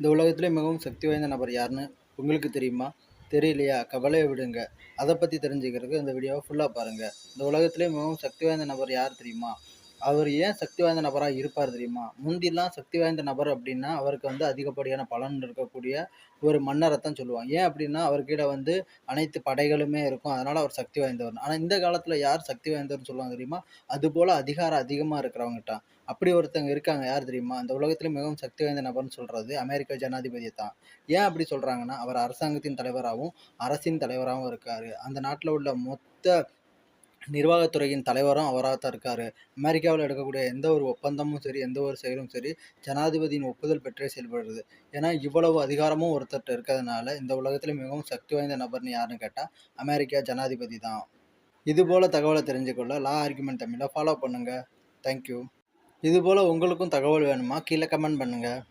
இந்த உலகத்திலே மிகவும் சக்தி வாய்ந்த நபர் யாருன்னு உங்களுக்கு தெரியுமா? தெரியலையா? கவலைய விடுங்க. அத பத்தி தெரிஞ்சுக்கிறதுக்கு இந்த வீடியோவ ஃபுல்லா பாருங்க. இந்த உலகத்திலே மிகவும் சக்தி வாய்ந்த நபர் யார் தெரியுமா? அவர் ஏன் சக்தி வாய்ந்த நபரா இருப்பார் தெரியுமா? முந்திலாம் சக்தி வாய்ந்த நபர் அப்டின்னா, அவருக்கு அதிகப்படியான பலன் இருக்கக்கூடிய ஒரு மன்னரத்தான் சொல்லுவாங்க. ஏன் அப்டின்னா, அவர் கீழ அனைத்து படைகளுமே இருக்கும். அதனால அவர் சக்தி வாய்ந்தவர்ன்னு. ஆனா இந்த காலத்துல யார் சக்தி வாய்ந்தவர்ன்னு சொல்லுவாங்க தெரியுமா? அதுபோல அதிகாரம் அதிகமா இருக்கிறவங்க அப்படி ஒருத்தங்க இருக்காங்க. யார் தெரியுமா? இந்த உலகத்திலே மிகவும் சக்தி வாய்ந்த நபர்ன்னு சொல்றது அமெரிக்க ஜனாதிபதிய தான். ஏன் அப்படி சொல்றாங்கன்னா, அவர் அரசாங்கத்தின் தலைவராவும், அரசின் தலைவராவும் இருக்காரு. அந்த நாட்டுல உள்ள மொத்த நிர்வாகத்துறையின் தலைவரும் அவரா தான் இருக்காரு. அமெரிக்காவுல எடுக்கக்கூடிய எந்த ஒரு ஒப்பந்தமும் சரி, எந்த ஒரு செயலும் சரி, ஜனாதிபதியின் ஒப்புதல் பெற்றே செயல்படுது. ஏன்னா, இவ்வளவு அதிகாரமும் ஒருத்தர்ட்ட இருக்கிறதுனால, இந்த உலகத்திலே மிகவும் சக்தி வாய்ந்த நபர்ன்னு யாருன்னு கேட்டா, அமெரிக்கா ஜனாதிபதி தான். இதுபோல தகவல தெரிஞ்சுக்கொள்ள லா ஆர்குமென்ட் தமிழ ஃபாலோ பண்ணுங்க. Thank you. இதுபோல உங்களுக்கும் தகவல் வேணுமா? கீழ கமெண்ட் பண்ணுங்க.